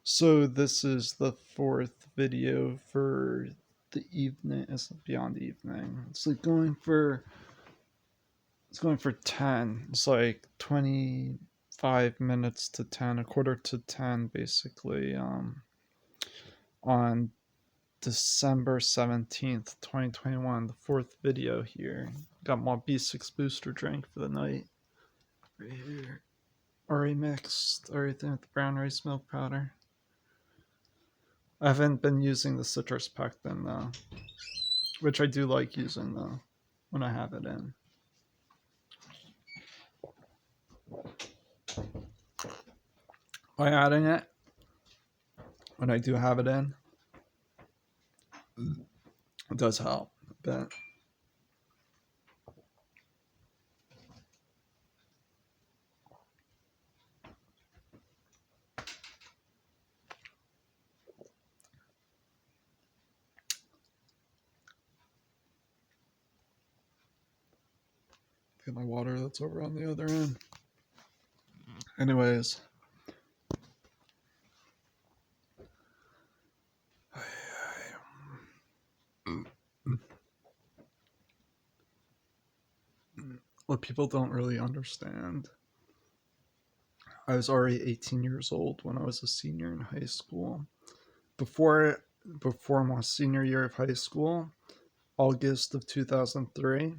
So this is the fourth video for the evening. It's beyond the evening. It's going for 10. It's like 25 minutes to 10, a quarter to 10 basically. On December 17th, 2021, the fourth video here. Got my B6 booster drink for the night. Right here. Already mixed everything with the brown rice milk powder. I haven't been using the citrus pectin though, which I do like using though when I have it in. By adding it when I do have it in, it does help a bit. Get my water that's over on the other end. Anyways. What people don't really understand. I was already 18 years old when I was a senior in high school. Before my senior year of high school, August of 2003,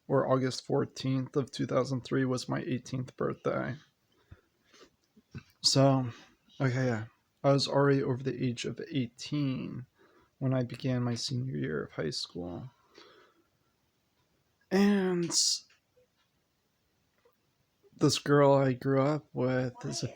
or August 14th of 2003 was my 18th birthday. So, okay, yeah. I was already over the age of 18 when I began my senior year of high school. And this girl I grew up with is a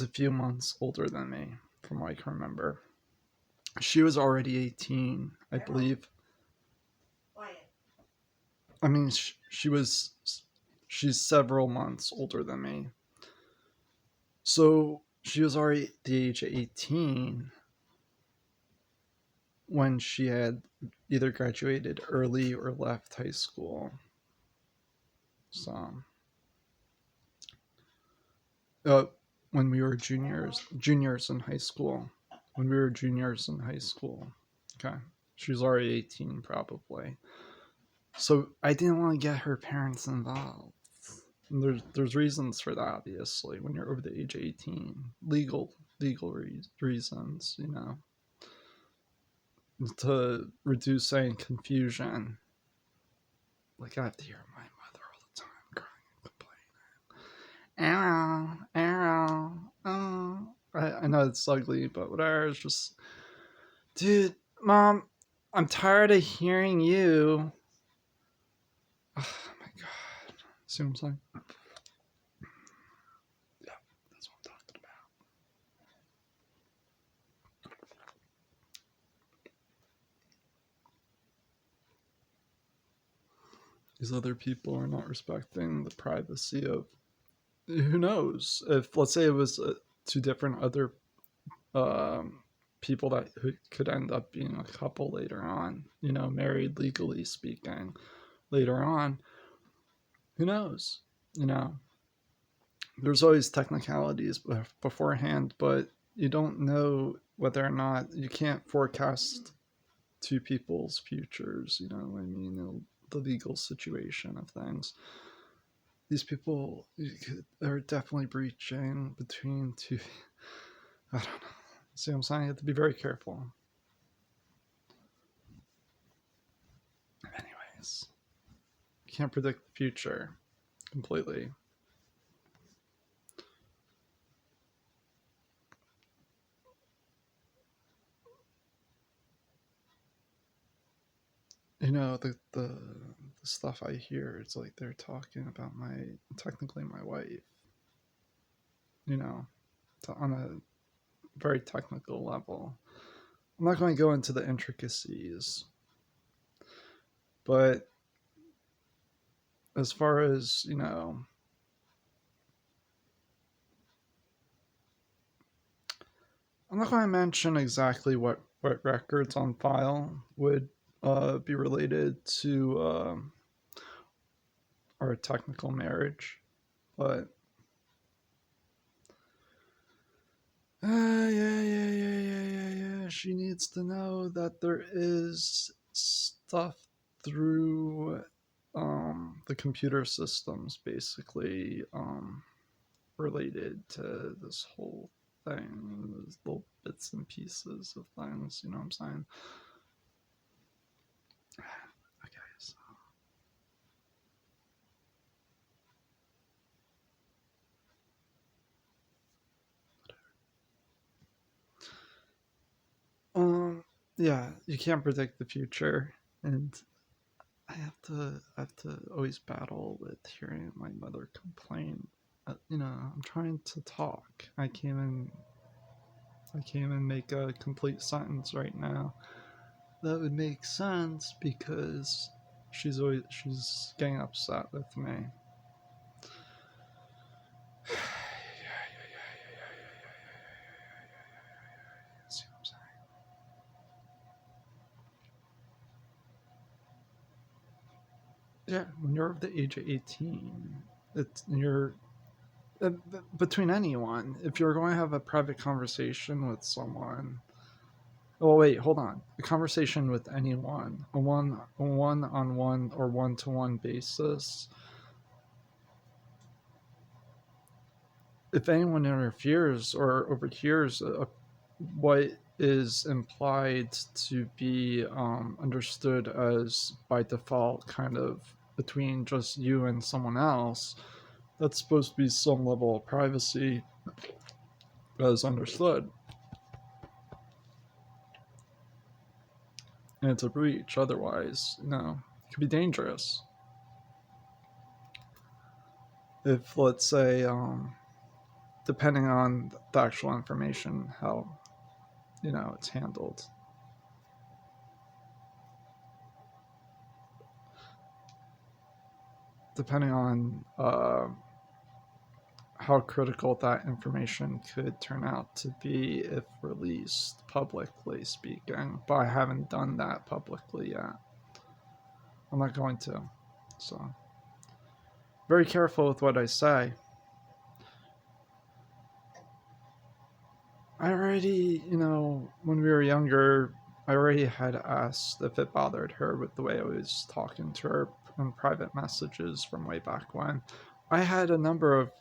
few months older than me, from what I can remember. She was already 18, I believe. I mean, she's several months older than me. So she was already at the age of 18 when she had either graduated early or left high school. So, when we were juniors in high school. When we were juniors in high school. Okay. She was already 18 probably. So I didn't want to get her parents involved. And there's reasons for that, obviously, when you're over the age of 18. Legal reasons, to reduce any confusion. Like, I have to hear my mother all the time crying and complaining. Arrow, oh. I know it's ugly, but whatever. It's just, dude, Mom, I'm tired of hearing you. Oh my god. See what I'm saying? Yeah, that's what I'm talking about. These other people are not respecting the privacy of, who knows, if, let's say, it was two different other people that who could end up being a couple later on, married legally speaking later on. Who knows? There's always technicalities beforehand, but you don't know whether or not, you can't forecast two people's futures. The legal situation of things. These people are definitely breaching between two. I don't know. See what I'm saying? You have to be very careful. Anyways, you can't predict the future completely. The stuff I hear, it's like they're talking about technically my wife. On a very technical level. I'm not going to go into the intricacies, but as far as, I'm not going to mention exactly what records on file would be related to our technical marriage, but Yeah. She needs to know that there is stuff through the computer systems, basically, related to this whole thing. There's little bits and pieces of things, you know what I'm saying? Okay, so. Um, yeah, you can't predict the future, and I have to always battle with hearing my mother complain. I'm trying to talk. I can't even make a complete sentence right now. That would make sense because she's getting upset with me. See what I'm saying? Yeah, when you're of the age of 18, you're between anyone. If you're going to have a private conversation with someone, oh wait, hold on. A conversation with anyone, a one-on-one or one-to-one basis. If anyone interferes or overhears what is implied to be understood as by default, kind of between just you and someone else, that's supposed to be some level of privacy as understood, and it's a breach. Otherwise, it could be dangerous. If, let's say, depending on the actual information, how it's handled. Depending on how critical that information could turn out to be if released publicly speaking. But I haven't done that publicly yet. I'm not going to. So, very careful with what I say. I already, when we were younger, I already had asked if it bothered her with the way I was talking to her in private messages from way back when. I had a number of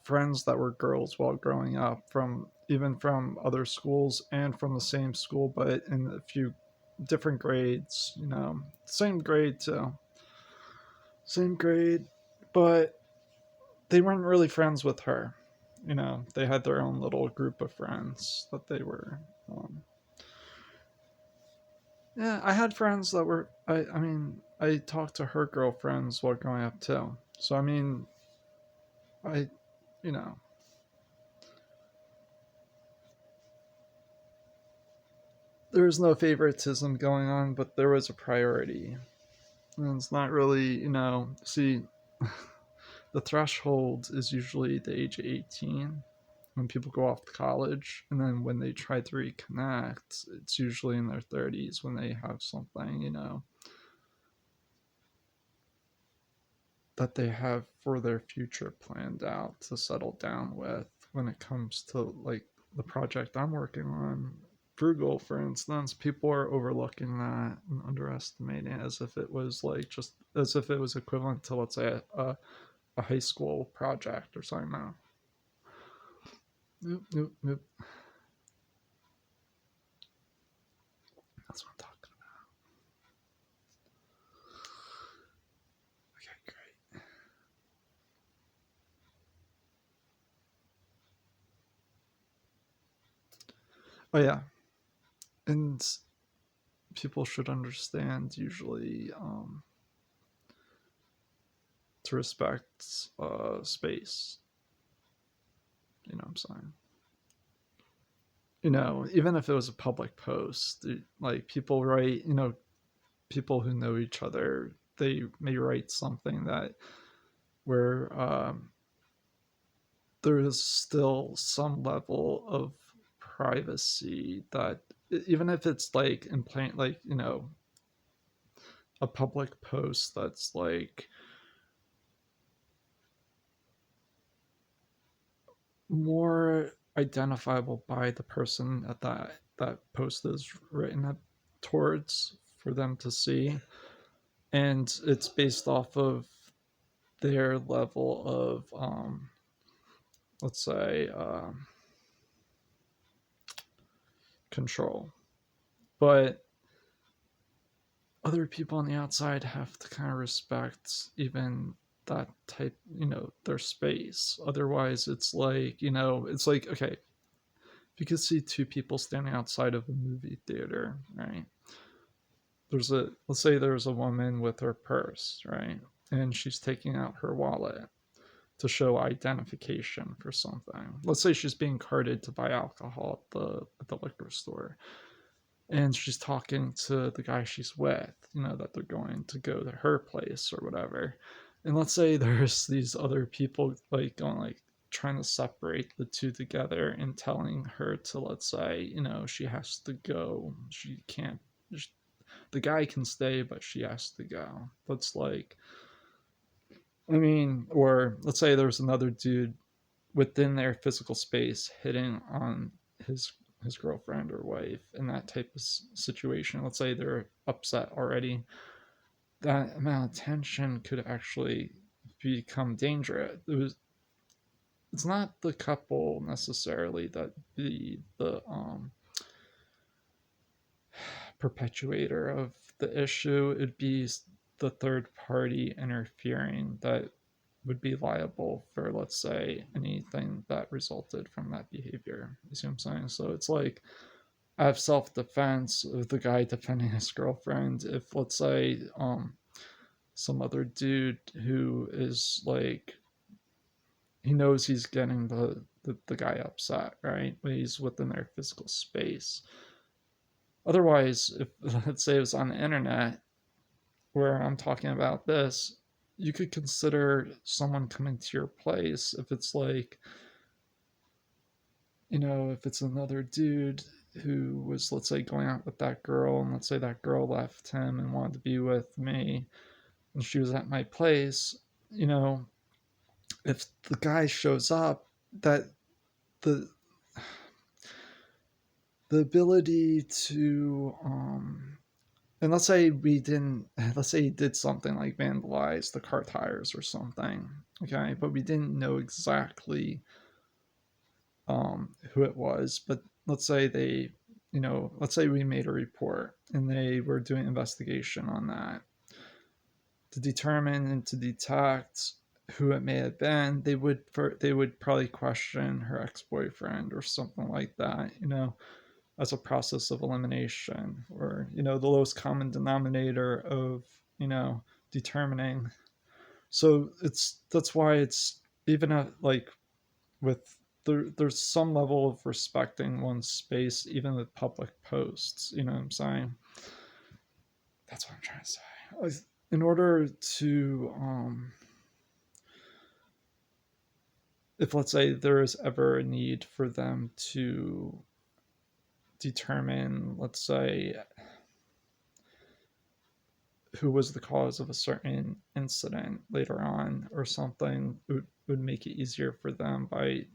friends that were girls while growing up, from other schools and from the same school, but in a few different grades. Same grade too, same grade, but they weren't really friends with her. They had their own little group of friends that they were. Yeah, I had friends that were. I talked to her girlfriends while growing up too. So I, you know, there was no favoritism going on, but there was a priority. And it's not really, see, the threshold is usually the age of 18 when people go off to college. And then when they try to reconnect, it's usually in their 30s when they have something, that they have for their future planned out to settle down with. When it comes to like the project I'm working on, Frugal, for instance, people are overlooking that and underestimating it as if it was like just as if it was equivalent to, let's say, a high school project or something. Now, nope, nope, nope. That's what I'm talking about. Okay, great. Oh yeah, and people should understand usually, to respect space. You know what I'm saying? Even if it was a public post, like people write, people who know each other, they may write something that where there is still some level of privacy, that even if it's like in plain, like, a public post that's like more identifiable by the person that post is written at, towards, for them to see, and it's based off of their level of let's say control. But other people on the outside have to kind of respect even that type, their space. Otherwise, it's like, it's like, okay, if you could see two people standing outside of a movie theater, right? Let's say there's a woman with her purse, right? And she's taking out her wallet to show identification for something. Let's say she's being carted to buy alcohol at the liquor store, and she's talking to the guy she's with, that they're going to go to her place or whatever. And let's say there's these other people like going like trying to separate the two together and telling her to, let's say, she has to go. She can't. The guy can stay, but she has to go. That's like, I mean, or let's say there's another dude within their physical space hitting on his girlfriend or wife in that type of situation. Let's say they're upset already. That amount of tension could actually become dangerous. It's not the couple necessarily that the perpetuator of the issue. It'd be the third party interfering that would be liable for, let's say, anything that resulted from that behavior. You see what I'm saying? So it's like, I have self-defense of the guy defending his girlfriend. If, let's say, some other dude who is like, he knows he's getting the guy upset, right? But he's within their physical space. Otherwise, if let's say it was on the internet where I'm talking about this, you could consider someone coming to your place if it's like, if it's another dude who was, let's say, going out with that girl, and let's say that girl left him and wanted to be with me, and she was at my place, if the guy shows up, that the the ability to and let's say he did something like vandalize the car tires or something, okay, but we didn't know exactly who it was. But let's say we made a report and they were doing investigation on that to determine and to detect who it may have been. They would probably question her ex-boyfriend or something like that, as a process of elimination, or the lowest common denominator of determining. So that's why it's even like with there's some level of respecting one's space even with public posts. You know what I'm saying? That's what I'm trying to say. In order to if, let's say, there is ever a need for them to determine, let's say, who was the cause of a certain incident later on or something, it would make it easier for them by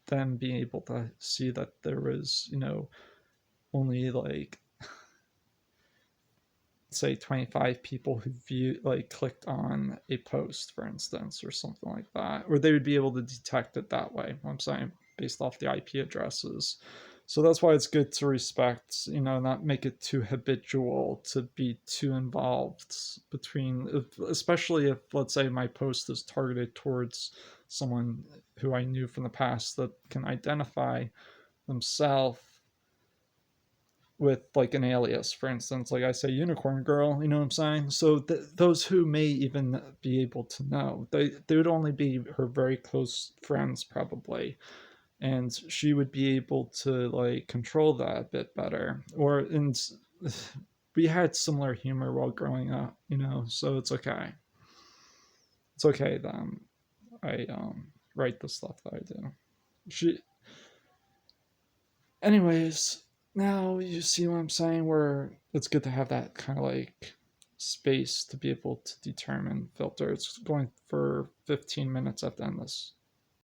them being able to see that there was, only like, say, 25 people who clicked on a post, for instance, or something like that, or they would be able to detect it that way. I'm saying, based off the IP addresses. So that's why it's good to respect, not make it too habitual to be too involved especially if, let's say, my post is targeted towards someone who I knew from the past that can identify themselves with like an alias, for instance, like I say unicorn girl, you know what I'm saying? So those who may even be able to know, they would only be her very close friends probably, and she would be able to like control that a bit better. And we had similar humor while growing up, so it's okay. It's okay that I write the stuff that I do. She Anyways, now you see what I'm saying, where it's good to have that kind of like space to be able to determine filter. It's going for 15 minutes at the end of this